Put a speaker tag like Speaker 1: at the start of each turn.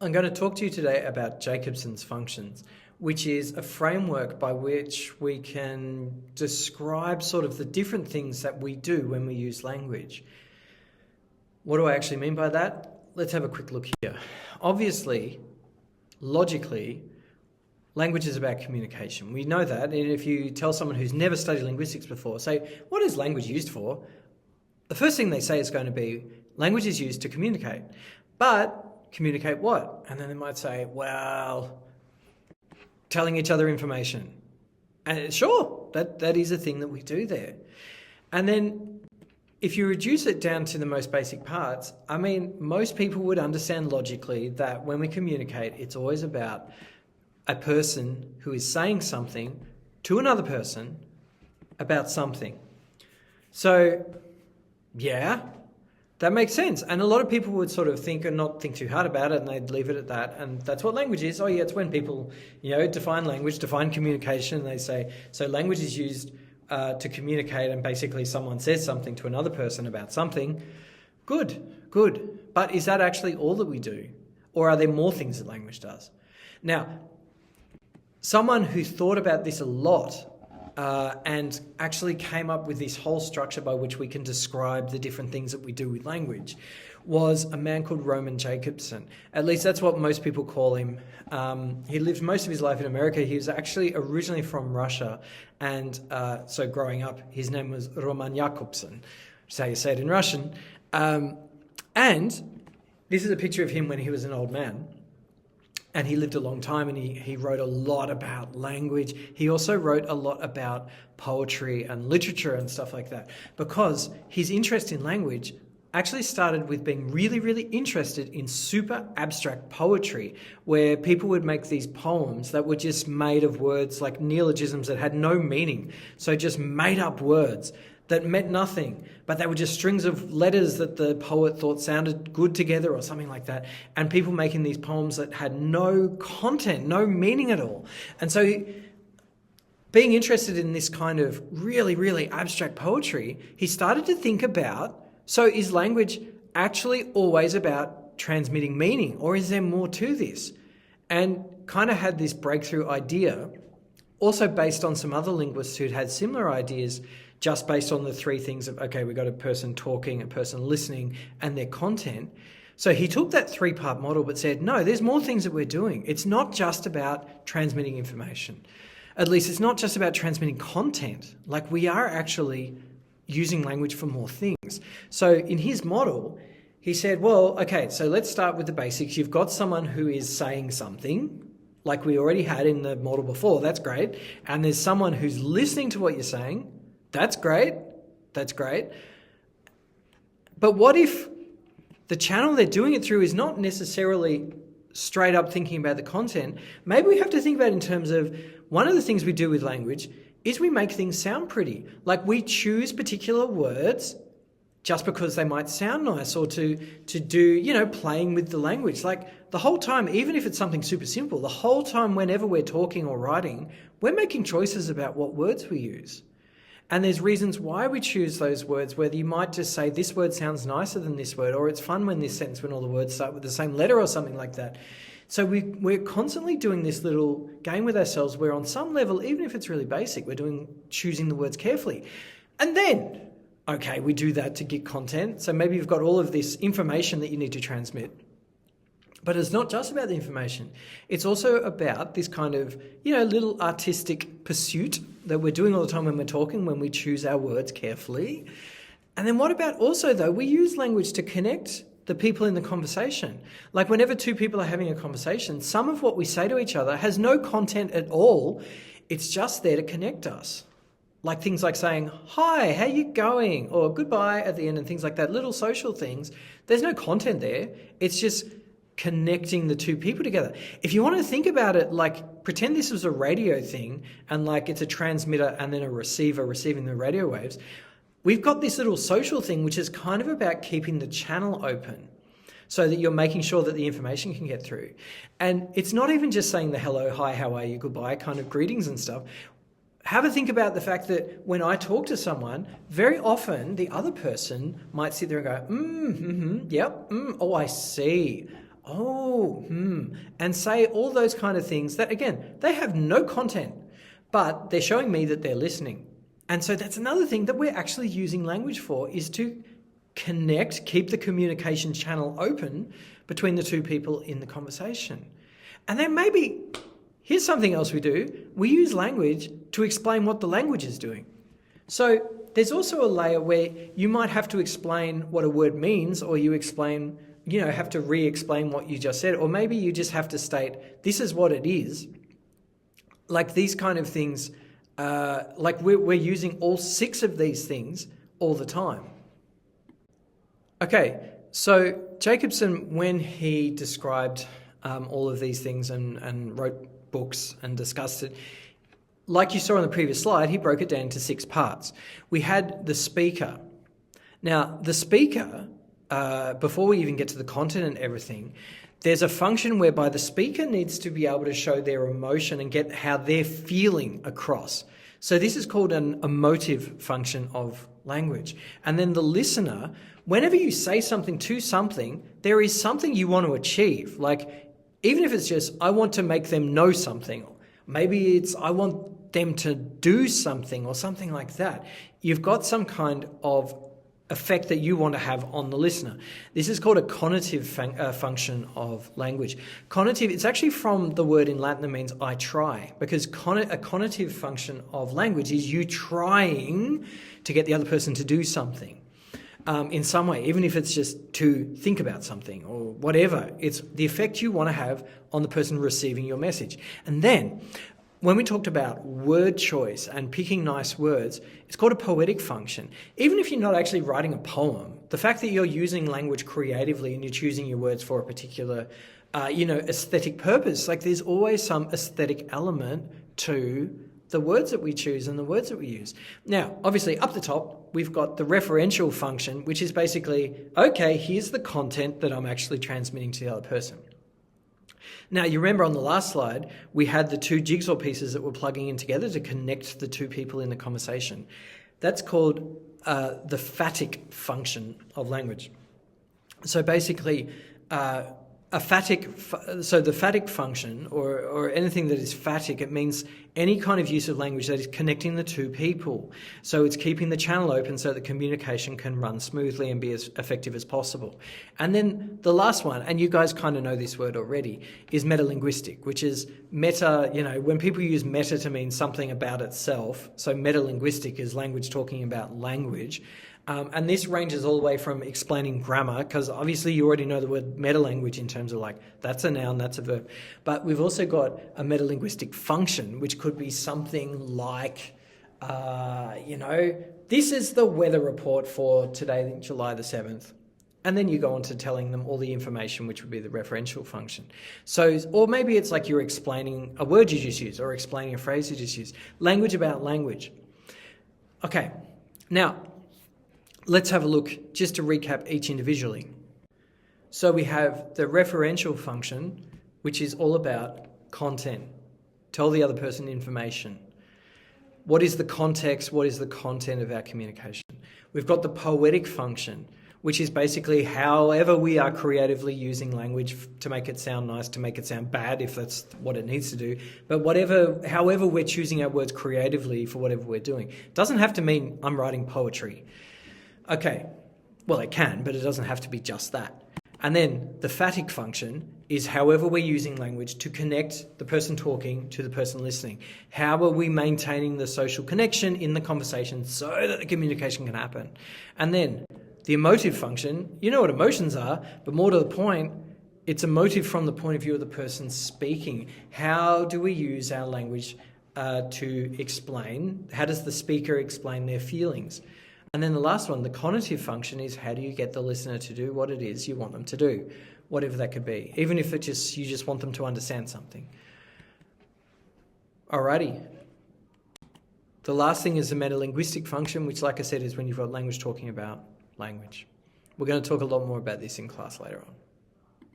Speaker 1: I'm going to talk to you today about Jacobson's functions, which is a framework by which we can describe sort of the different things that we do when we use language. What do I actually mean by that? Let's have a quick look here. Obviously, logically, language is about communication. We know that, and if you tell someone who's never studied linguistics before, say, what is language used for? The first thing they say is going to be, language is used to communicate. But communicate what? And then they might say, well, telling each other information. And sure, that is a thing that we do there. And then if you reduce it down to the most basic parts, I mean, most people would understand logically that when we communicate, it's always about a person who is saying something to another person about something. So, yeah, that makes sense. And a lot of people would sort of think and not think too hard about it, and they'd leave it at that. And that's what language is. Oh, yeah, it's when people, define language, define communication. And they say, so language is used to communicate, and basically someone says something to another person about something. Good. But is that actually all that we do? Or are there more things that language does? Now, someone who thought about this a lot and actually came up with this whole structure by which we can describe the different things that we do with language was a man called Jakobson. At least that's what most people call him. He lived most of his life in America. He was actually originally from Russia, and so growing up, his name was Jakobson, which is how you say it in Russian. And this is a picture of him when he was an old man. And he lived a long time, and he wrote a lot about language. He also wrote a lot about poetry and literature and stuff like that, because his interest in language actually started with being really, really interested in super abstract poetry, where people would make these poems that were just made of words like neologisms that had no meaning. So just made up words that meant nothing, but they were just strings of letters that the poet thought sounded good together or something like that. And people making these poems that had no content, no meaning at all. And so being interested in this kind of really, really abstract poetry, he started to think about, so is language actually always about transmitting meaning, or is there more to this? And kind of had this breakthrough idea, also based on some other linguists who'd had similar ideas, just based on the three things of, okay, we've got a person talking, a person listening, and their content. So he took that three-part model but said, no, there's more things that we're doing. It's not just about transmitting information. At least it's not just about transmitting content. Like, we are actually using language for more things. So in his model, he said, well, okay, so let's start with the basics. You've got someone who is saying something, like we already had in the model before. That's great. And there's someone who's listening to what you're saying. That's great. But what if the channel they're doing it through is not necessarily straight up thinking about the content? Maybe we have to think about it in terms of, one of the things we do with language is we make things sound pretty. Like, we choose particular words just because they might sound nice, or to do, playing with the language. Like, the whole time, even if it's something super simple, the whole time whenever we're talking or writing, we're making choices about what words we use. And there's reasons why we choose those words, whether you might just say this word sounds nicer than this word, or it's fun when this sentence, when all the words start with the same letter or something like that. So we're constantly doing this little game with ourselves where on some level, even if it's really basic, we're choosing the words carefully. And then, okay, we do that to get content. So maybe you've got all of this information that you need to transmit. But it's not just about the information. It's also about this kind of, little artistic pursuit that we're doing all the time when we're talking, when we choose our words carefully. And then what about also, though, we use language to connect the people in the conversation. Like, whenever two people are having a conversation, some of what we say to each other has no content at all. It's just there to connect us. Like things like saying, hi, how you going? Or goodbye at the end, and things like that, little social things. There's no content there. It's just connecting the two people together. If you want to think about it, like, pretend this was a radio thing, and like it's a transmitter and then a receiver receiving the radio waves. We've got this little social thing, which is kind of about keeping the channel open so that you're making sure that the information can get through. And it's not even just saying the hello, hi, how are you, goodbye kind of greetings and stuff. Have a think about the fact that when I talk to someone, very often the other person might sit there and go, yep, oh, I see. and say all those kind of things that, again, they have no content, but they're showing me that they're listening. And so that's another thing that we're actually using language for, is to connect, keep the communication channel open between the two people in the conversation. And then maybe, here's something else we do. We use language to explain what the language is doing. So there's also a layer where you might have to explain what a word means, or you have to re-explain what you just said, or maybe you just have to state, this is what it is. Like these kind of things, like we're using all 6 of these things all the time. Okay, so Jacobson, when he described all of these things and wrote books and discussed it, like you saw on the previous slide, he broke it down into 6 parts. We had the speaker. Now, the speaker, before we even get to the content and everything, there's a function whereby the speaker needs to be able to show their emotion and get how they're feeling across. So this is called an emotive function of language. And then the listener, whenever you say something to something, there is something you want to achieve. Like, even if it's just, I want to make them know something. Maybe it's, I want them to do something or something like that. You've got some kind of effect that you want to have on the listener. This is called a conative function of language. Conative, it's actually from the word in Latin that means I try, because a conative function of language is you trying to get the other person to do something in some way, even if it's just to think about something or whatever. It's the effect you want to have on the person receiving your message. And then when we talked about word choice and picking nice words, it's called a poetic function. Even if you're not actually writing a poem, the fact that you're using language creatively and you're choosing your words for a particular, aesthetic purpose, like there's always some aesthetic element to the words that we choose and the words that we use. Now, obviously, up the top, we've got the referential function, which is basically, okay, here's the content that I'm actually transmitting to the other person. Now, you remember on the last slide, we had the 2 jigsaw pieces that we're plugging in together to connect the 2 people in the conversation. That's called the phatic function of language. So basically, the phatic function, or anything that is phatic, it means any kind of use of language that is connecting the 2 people. So it's keeping the channel open so that communication can run smoothly and be as effective as possible. And then the last one, and you guys kind of know this word already, is metalinguistic, which is meta, when people use meta to mean something about itself. So metalinguistic is language talking about language. And this ranges all the way from explaining grammar, because obviously you already know the word metalanguage in terms of like, that's a noun, that's a verb. But we've also got a metalinguistic function, which could be something like, this is the weather report for today, July the 7th. And then you go on to telling them all the information, which would be the referential function. So, or maybe it's like you're explaining a word you just used or explaining a phrase you just used. Language about language. Okay, now, let's have a look just to recap each individually. So we have the referential function, which is all about content. Tell the other person information. What is the context? What is the content of our communication? We've got the poetic function, which is basically however we are creatively using language to make it sound nice, to make it sound bad if that's what it needs to do. But however we're choosing our words creatively for whatever we're doing. It doesn't have to mean I'm writing poetry. Okay, well it can, but it doesn't have to be just that. And then the phatic function is however we're using language to connect the person talking to the person listening. How are we maintaining the social connection in the conversation so that the communication can happen? And then the emotive function, you know what emotions are, but more to the point, it's emotive from the point of view of the person speaking. How do we use our language to explain? How does the speaker explain their feelings? And then the last one, the conative function, is how do you get the listener to do what it is you want them to do, whatever that could be, even if you just want them to understand something. Alrighty. The last thing is the metalinguistic function, which, like I said, is when you've got language talking about language. We're going to talk a lot more about this in class later on.